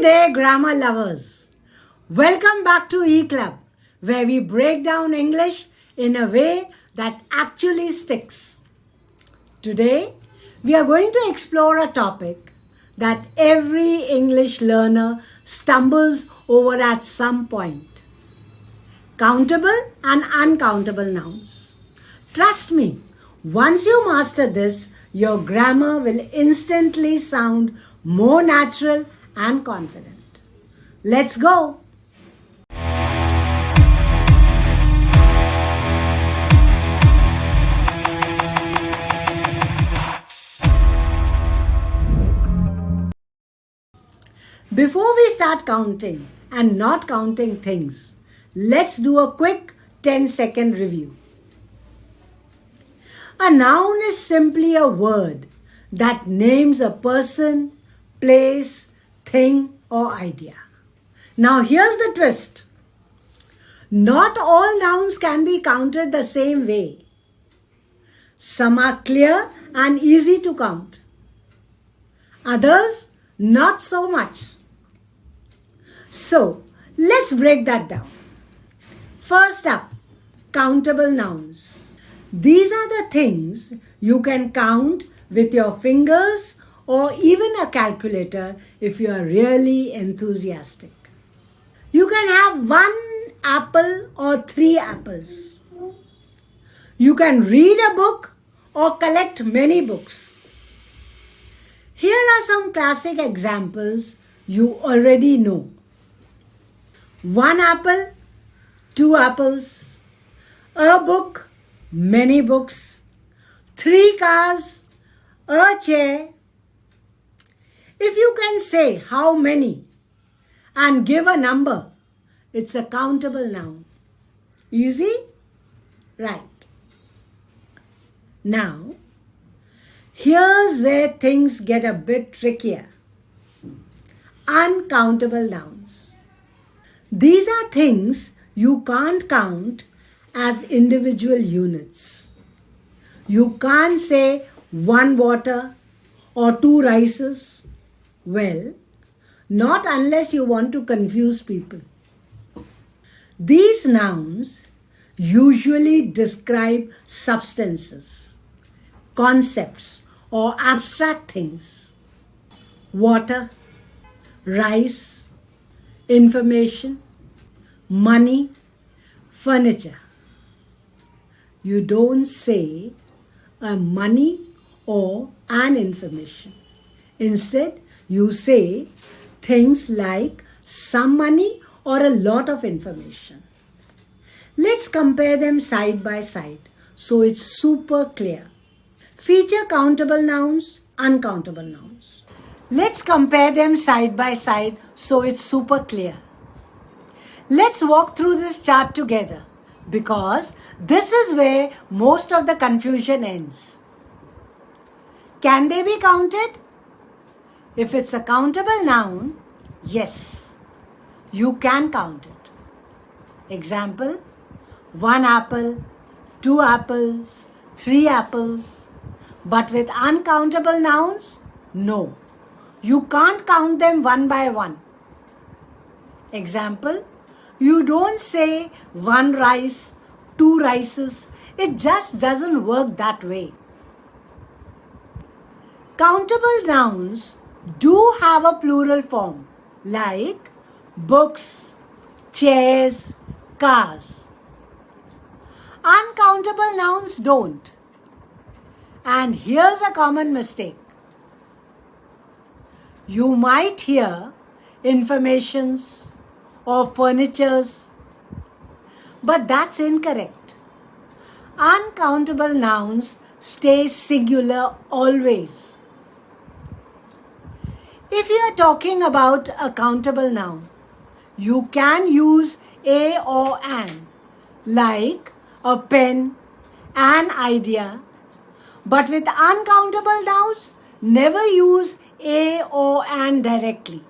day, grammar lovers. Welcome back to E-Club, where we break down English in a way that actually sticks. Today, we are going to explore a topic that every English learner stumbles over at some point. Countable and uncountable nouns. Trust me, once you master this, your grammar will instantly sound more natural and confident. Let's go! Before we start counting and not counting things, let's do a quick 10-second review. A noun is simply a word that names a person, place, thing, or idea. Now here's the twist. Not all nouns can be counted the same way. Some are clear and easy to count. Others, not so much. So, let's break that down. First up, countable nouns. These are the things you can count with your fingers or even a calculator if you are really enthusiastic. You can have 1 apple or 3 apples. You can read a book or collect many books. Here are some classic examples you already know. 1 apple, 2 apples, a book, many books, 3 cars, a chair. If you can say how many and give a number, it's a countable noun. Easy? Right. Now, here's where things get a bit trickier. Uncountable nouns. These are things you can't count as individual units. You can't say 1 water or 2 rices. Well, not unless you want to confuse people. These nouns usually describe substances, concepts, or abstract things. Water, rice, information, money, furniture. You don't say a money or an information. Instead, you say things like some money or a lot of information. Let's compare them side by side so it's super clear. Feature countable nouns, uncountable nouns. Let's compare them side by side so it's super clear. Let's walk through this chart together because this is where most of the confusion ends. Can they be counted? If it's a countable noun, yes, you can count it. Example, 1 apple, 2 apples, 3 apples. But with uncountable nouns, no, you can't count them one by one. Example, you don't say 1 rice, 2 rices. It just doesn't work that way. Countable nouns do have a plural form like books, chairs, cars. Uncountable nouns don't. And here's a common mistake. You might hear informations or furnitures, but that's incorrect. Uncountable nouns stay singular always. If you are talking about a countable noun, you can use a or an, like a pen, an idea. But with uncountable nouns, never use a or an directly.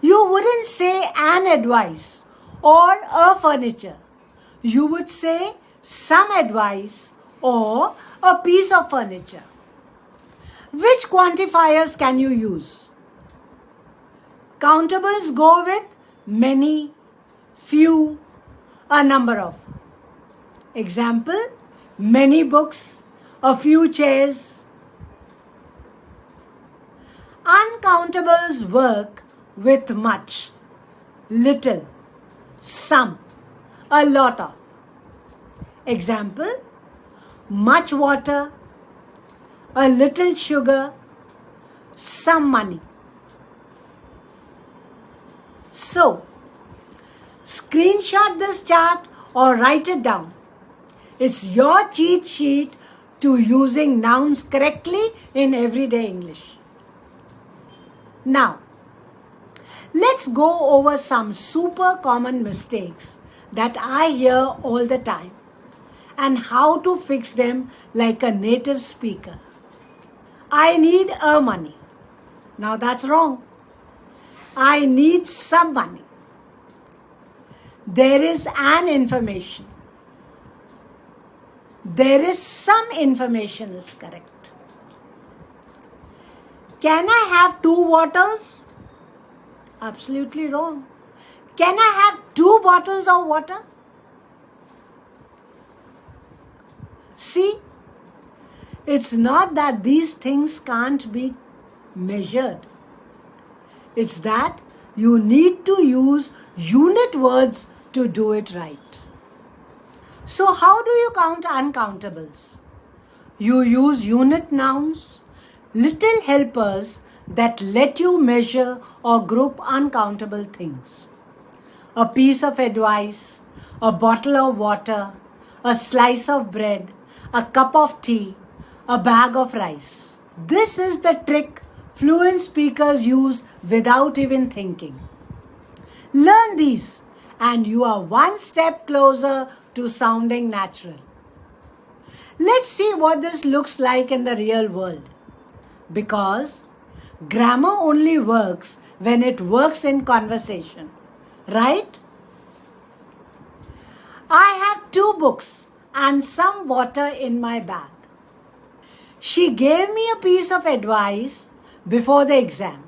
You wouldn't say an advice or a furniture. You would say some advice or a piece of furniture. Which quantifiers can you use? Countables go with many, few, a number of. Example, many books, a few chairs. Uncountables work with much, little, some, a lot of. Example, much water, a little sugar, some money. So, screenshot this chart or write it down. It's your cheat sheet to using nouns correctly in everyday English. Now, let's go over some super common mistakes that I hear all the time and how to fix them like a native speaker. I need a money. Now that's wrong. I need some money. There is an information. There is some information is correct. Can I have 2 waters? Absolutely wrong. Can I have 2 bottles of water? See, it's not that these things can't be measured. It's that you need to use unit words to do it right. So how do you count uncountables? You use unit nouns, little helpers that let you measure or group uncountable things. A piece of advice, a bottle of water, a slice of bread, a cup of tea, a bag of rice. This is the trick fluent speakers use without even thinking. Learn these and you are one step closer to sounding natural. Let's see what this looks like in the real world. Because grammar only works when it works in conversation, right? I have 2 books and some water in my bag. She gave me a piece of advice before the exam.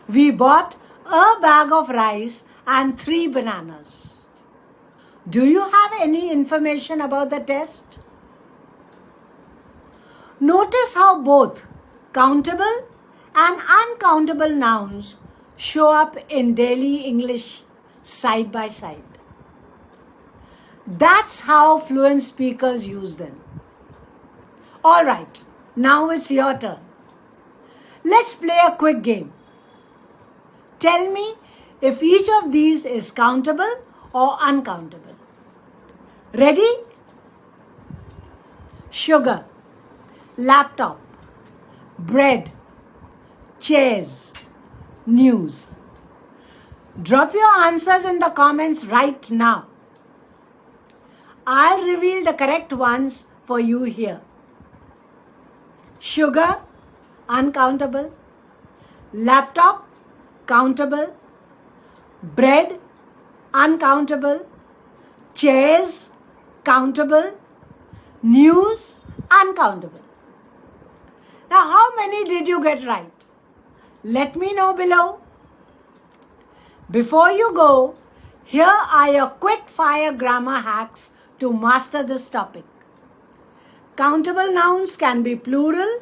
We bought a bag of rice and 3 bananas. Do you have any information about the test? Notice how both countable and uncountable nouns show up in daily English side by side. That's how fluent speakers use them. Alright, now it's your turn. Let's play a quick game. Tell me if each of these is countable or uncountable. Ready? Sugar, laptop, bread, chairs, news. Drop your answers in the comments right now. I'll reveal the correct ones for you here. Sugar, uncountable. Laptop, countable. Bread, uncountable. Chairs, countable. News, uncountable. Now, how many did you get right? Let me know below. Before you go, here are your quick fire grammar hacks to master this topic. Countable nouns can be plural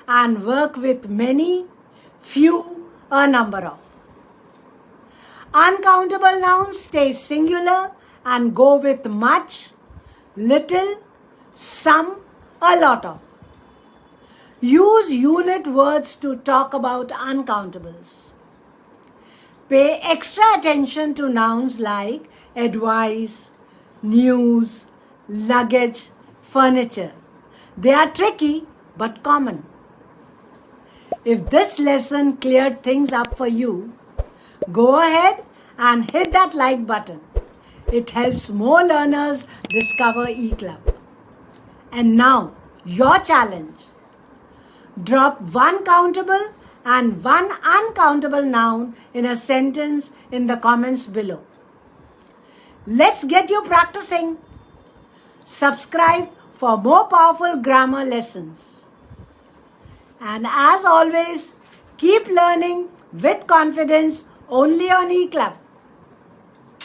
and work with many, few, a number of. Uncountable nouns stay singular and go with much, little, some, a lot of. Use unit words to talk about uncountables. Pay extra attention to nouns like advice, news, luggage, furniture. They are tricky but common. If this lesson cleared things up for you, go ahead and hit that like button. It helps more learners discover eClub. And now, your challenge. Drop 1 countable and 1 uncountable noun in a sentence in the comments below. Let's get you practicing. Subscribe for more powerful grammar lessons. And as always, keep learning with confidence only on eClub.